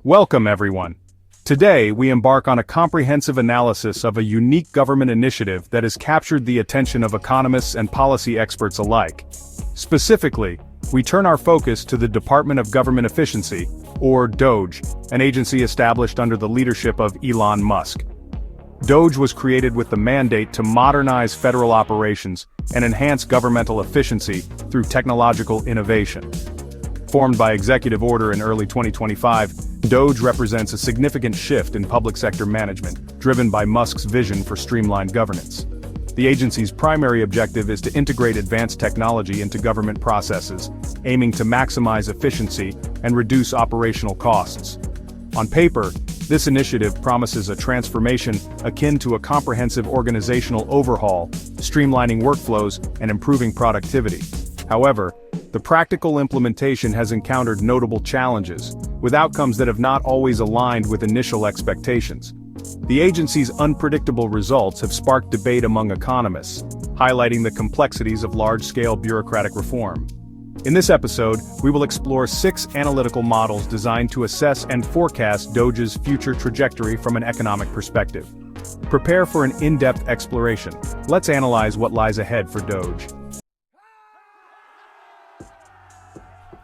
Welcome everyone. Today we embark on a comprehensive analysis of a unique government initiative that has captured the attention of economists and policy experts alike. Specifically, we turn our focus to the Department of Government Efficiency, or DOGE, an agency established under the leadership of Elon Musk. DOGE was created with the mandate to modernize federal operations and enhance governmental efficiency through technological innovation. Formed by executive order in early 2025, DOGE represents a significant shift in public sector management, driven by Musk's vision for streamlined governance. The agency's primary objective is to integrate advanced technology into government processes, aiming to maximize efficiency and reduce operational costs. On paper, this initiative promises a transformation akin to a comprehensive organizational overhaul, streamlining workflows and improving productivity. However, the practical implementation has encountered notable challenges, with outcomes that have not always aligned with initial expectations. The agency's unpredictable results have sparked debate among economists, highlighting the complexities of large-scale bureaucratic reform. In this episode, we will explore 6 analytical models designed to assess and forecast DOGE's future trajectory from an economic perspective. Prepare for an in-depth exploration. Let's analyze what lies ahead for DOGE.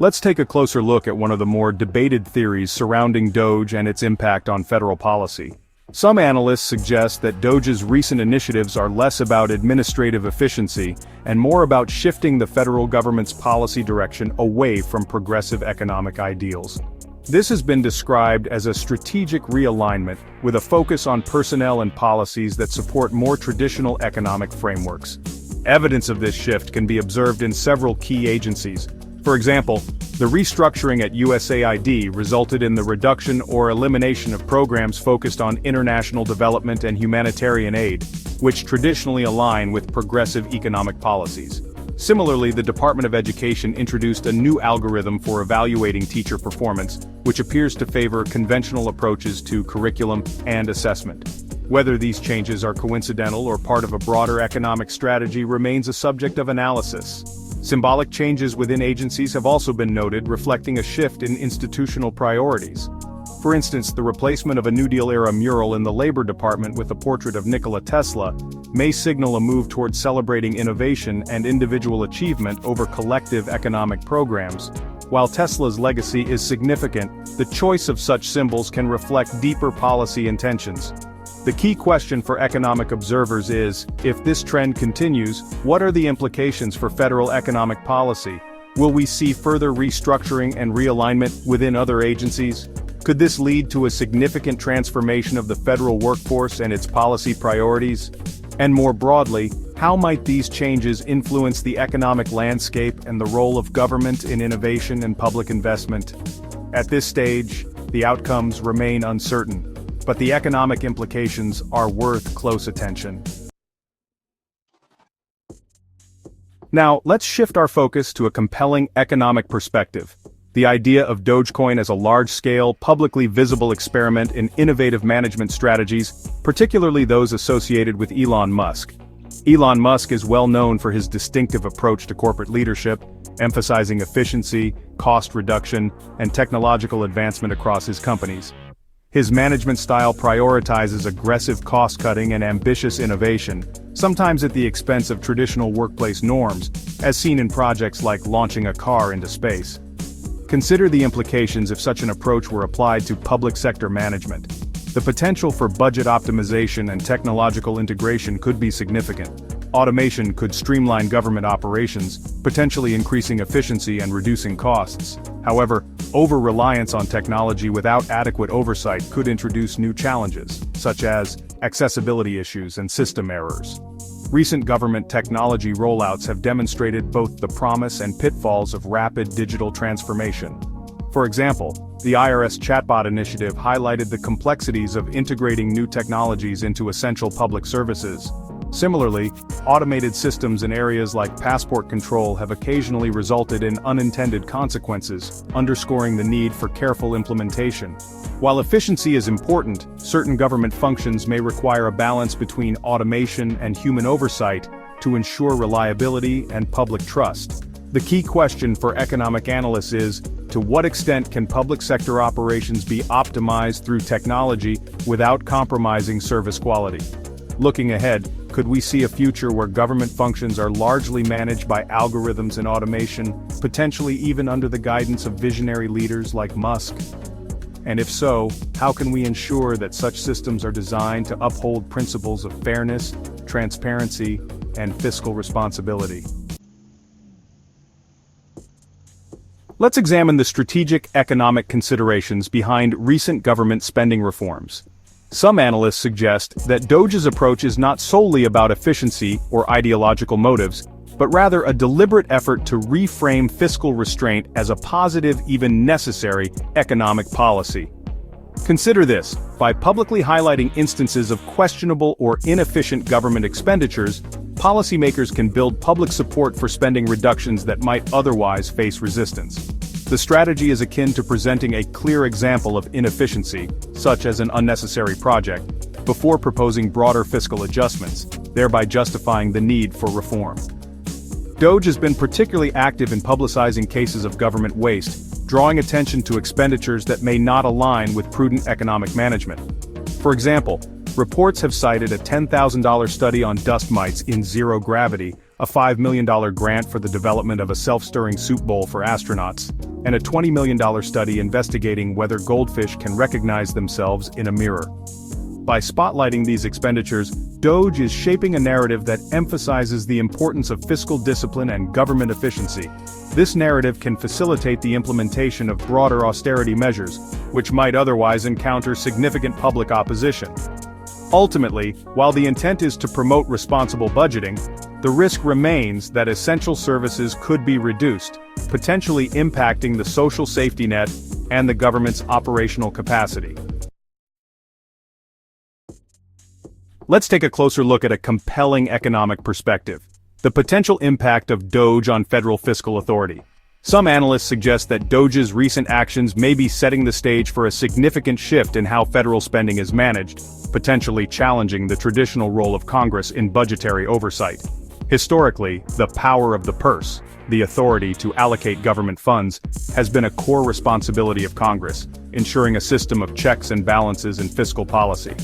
Let's take a closer look at one of the more debated theories surrounding DOGE and its impact on federal policy. Some analysts suggest that DOGE's recent initiatives are less about administrative efficiency and more about shifting the federal government's policy direction away from progressive economic ideals. This has been described as a strategic realignment with a focus on personnel and policies that support more traditional economic frameworks. Evidence of this shift can be observed in several key agencies. For example, the restructuring at USAID resulted in the reduction or elimination of programs focused on international development and humanitarian aid, which traditionally align with progressive economic policies. Similarly, the Department of Education introduced a new algorithm for evaluating teacher performance, which appears to favor conventional approaches to curriculum and assessment. Whether these changes are coincidental or part of a broader economic strategy remains a subject of analysis. Symbolic changes within agencies have also been noted, reflecting a shift in institutional priorities. For instance, the replacement of a New Deal-era mural in the Labor Department with a portrait of Nikola Tesla may signal a move towards celebrating innovation and individual achievement over collective economic programs. While Tesla's legacy is significant, the choice of such symbols can reflect deeper policy intentions. The key question for economic observers is, if this trend continues, what are the implications for federal economic policy? Will we see further restructuring and realignment within other agencies? Could this lead to a significant transformation of the federal workforce and its policy priorities? And more broadly, how might these changes influence the economic landscape and the role of government in innovation and public investment? At this stage, the outcomes remain uncertain, but the economic implications are worth close attention. Now, let's shift our focus to a compelling economic perspective. The idea of Dogecoin as a large-scale, publicly visible experiment in innovative management strategies, particularly those associated with Elon Musk. Elon Musk is well known for his distinctive approach to corporate leadership, emphasizing efficiency, cost reduction, and technological advancement across his companies. His management style prioritizes aggressive cost-cutting and ambitious innovation, sometimes at the expense of traditional workplace norms, as seen in projects like launching a car into space. Consider the implications if such an approach were applied to public sector management. The potential for budget optimization and technological integration could be significant. Automation could streamline government operations, potentially increasing efficiency and reducing costs. However, over-reliance on technology without adequate oversight could introduce new challenges, such as accessibility issues and system errors. Recent government technology rollouts have demonstrated both the promise and pitfalls of rapid digital transformation. For example, the IRS chatbot initiative highlighted the complexities of integrating new technologies into essential public services. Similarly, automated systems in areas like passport control have occasionally resulted in unintended consequences, underscoring the need for careful implementation. While efficiency is important, certain government functions may require a balance between automation and human oversight to ensure reliability and public trust. The key question for economic analysts is, To what extent can public sector operations be optimized through technology without compromising service quality? Looking ahead, could we see a future where government functions are largely managed by algorithms and automation, potentially even under the guidance of visionary leaders like Musk? And if so, how can we ensure that such systems are designed to uphold principles of fairness, transparency, and fiscal responsibility? Let's examine the strategic economic considerations behind recent government spending reforms. Some analysts suggest that DOGE's approach is not solely about efficiency or ideological motives, but rather a deliberate effort to reframe fiscal restraint as a positive, even necessary, economic policy. Consider this: by publicly highlighting instances of questionable or inefficient government expenditures, policymakers can build public support for spending reductions that might otherwise face resistance. The strategy is akin to presenting a clear example of inefficiency, such as an unnecessary project, before proposing broader fiscal adjustments, thereby justifying the need for reform. DOGE has been particularly active in publicizing cases of government waste, drawing attention to expenditures that may not align with prudent economic management. For example, reports have cited a $10,000 study on dust mites in zero gravity, a $5 million grant for the development of a self-stirring soup bowl for astronauts, and a $20 million study investigating whether goldfish can recognize themselves in a mirror. By spotlighting these expenditures, DOGE is shaping a narrative that emphasizes the importance of fiscal discipline and government efficiency. This narrative can facilitate the implementation of broader austerity measures, which might otherwise encounter significant public opposition. Ultimately, while the intent is to promote responsible budgeting, the risk remains that essential services could be reduced, potentially impacting the social safety net and the government's operational capacity. Let's take a closer look at a compelling economic perspective: the potential impact of DOGE on federal fiscal authority. Some analysts suggest that DOGE's recent actions may be setting the stage for a significant shift in how federal spending is managed, potentially challenging the traditional role of Congress in budgetary oversight. Historically, the power of the purse, the authority to allocate government funds, has been a core responsibility of Congress, ensuring a system of checks and balances in fiscal policy.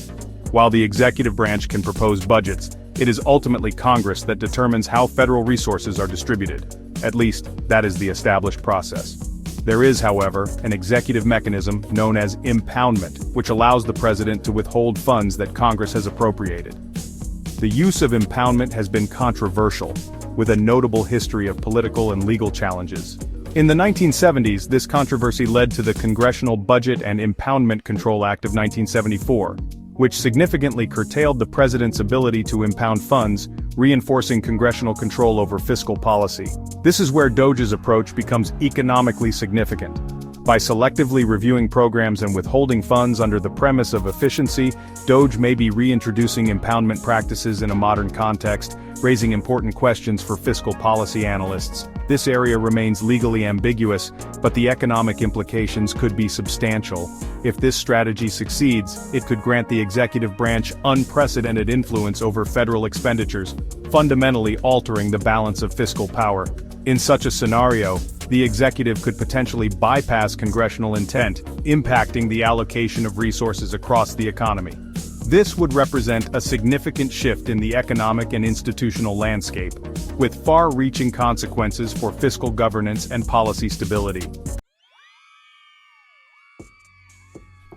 While the executive branch can propose budgets, it is ultimately Congress that determines how federal resources are distributed. At least, that is the established process. There is, however, an executive mechanism known as impoundment, which allows the president to withhold funds that Congress has appropriated. The use of impoundment has been controversial, with a notable history of political and legal challenges. In the 1970s, this controversy led to the Congressional Budget and Impoundment Control Act of 1974, which significantly curtailed the president's ability to impound funds, reinforcing congressional control over fiscal policy. This is where DOGE's approach becomes economically significant. By selectively reviewing programs and withholding funds under the premise of efficiency, DOGE may be reintroducing impoundment practices in a modern context, raising important questions for fiscal policy analysts. This area remains legally ambiguous, but the economic implications could be substantial. If this strategy succeeds, it could grant the executive branch unprecedented influence over federal expenditures, fundamentally altering the balance of fiscal power. In such a scenario, the executive could potentially bypass congressional intent, impacting the allocation of resources across the economy. This would represent a significant shift in the economic and institutional landscape, with far-reaching consequences for fiscal governance and policy stability.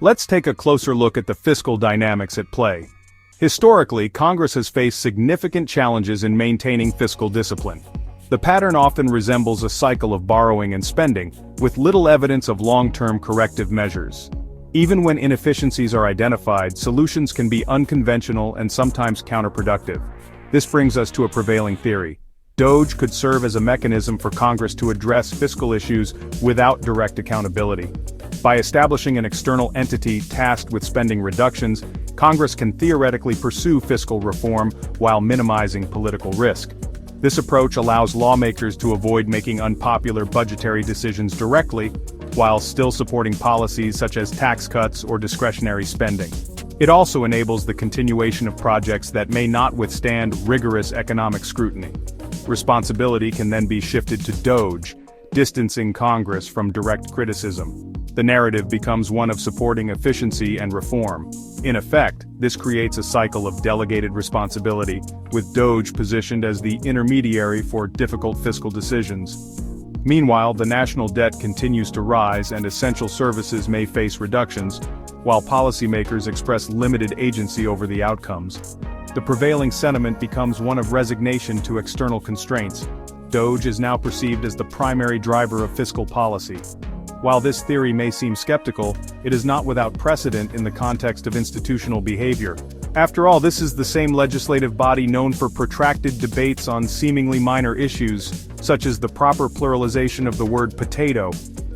Let's take a closer look at the fiscal dynamics at play. Historically, Congress has faced significant challenges in maintaining fiscal discipline. The pattern often resembles a cycle of borrowing and spending, with little evidence of long-term corrective measures. Even when inefficiencies are identified, solutions can be unconventional and sometimes counterproductive. This brings us to a prevailing theory. DOGE could serve as a mechanism for Congress to address fiscal issues without direct accountability. By establishing an external entity tasked with spending reductions, Congress can theoretically pursue fiscal reform while minimizing political risk. This approach allows lawmakers to avoid making unpopular budgetary decisions directly, while still supporting policies such as tax cuts or discretionary spending. It also enables the continuation of projects that may not withstand rigorous economic scrutiny. Responsibility can then be shifted to DOGE, distancing Congress from direct criticism. The narrative becomes one of supporting efficiency and reform. In effect, this creates a cycle of delegated responsibility, with DOGE positioned as the intermediary for difficult fiscal decisions. Meanwhile, the national debt continues to rise and essential services may face reductions, while policymakers express limited agency over the outcomes. The prevailing sentiment becomes one of resignation to external constraints. DOGE is now perceived as the primary driver of fiscal policy. While this theory may seem skeptical, it is not without precedent in the context of institutional behavior. After all, this is the same legislative body known for protracted debates on seemingly minor issues, such as the proper pluralization of the word potato,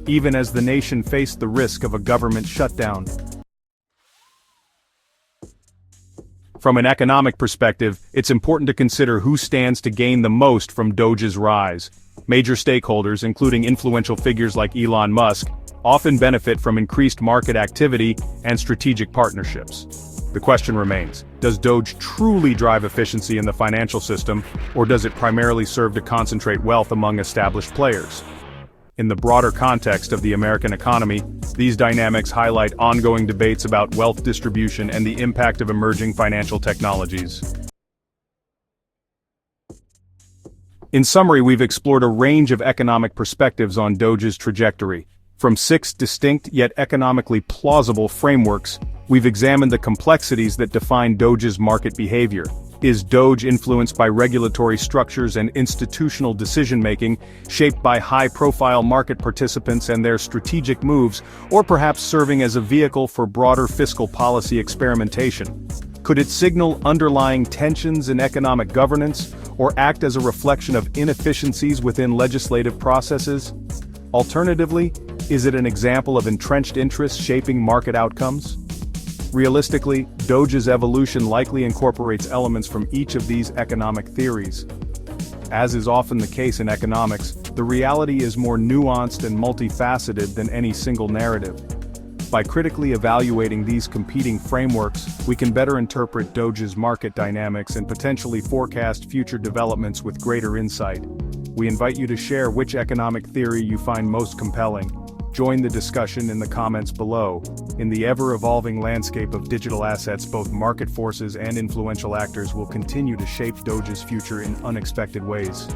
even as the nation faced the risk of a government shutdown. From an economic perspective, it's important to consider who stands to gain the most from DOGE's rise. Major stakeholders, including influential figures like Elon Musk, often benefit from increased market activity and strategic partnerships. The question remains, does DOGE truly drive efficiency in the financial system, or does it primarily serve to concentrate wealth among established players? In the broader context of the American economy, these dynamics highlight ongoing debates about wealth distribution and the impact of emerging financial technologies. In summary, we've explored a range of economic perspectives on DOGE's trajectory. From 6 distinct yet economically plausible frameworks, we've examined the complexities that define DOGE's market behavior. Is DOGE influenced by regulatory structures and institutional decision-making, shaped by high-profile market participants and their strategic moves, or perhaps serving as a vehicle for broader fiscal policy experimentation? Could it signal underlying tensions in economic governance, or act as a reflection of inefficiencies within legislative processes? Alternatively, is it an example of entrenched interests shaping market outcomes? Realistically, DOGE's evolution likely incorporates elements from each of these economic theories. As is often the case in economics, the reality is more nuanced and multifaceted than any single narrative. By critically evaluating these competing frameworks, we can better interpret DOGE's market dynamics and potentially forecast future developments with greater insight. We invite you to share which economic theory you find most compelling. Join the discussion in the comments below. In the ever-evolving landscape of digital assets, both market forces and influential actors will continue to shape DOGE's future in unexpected ways.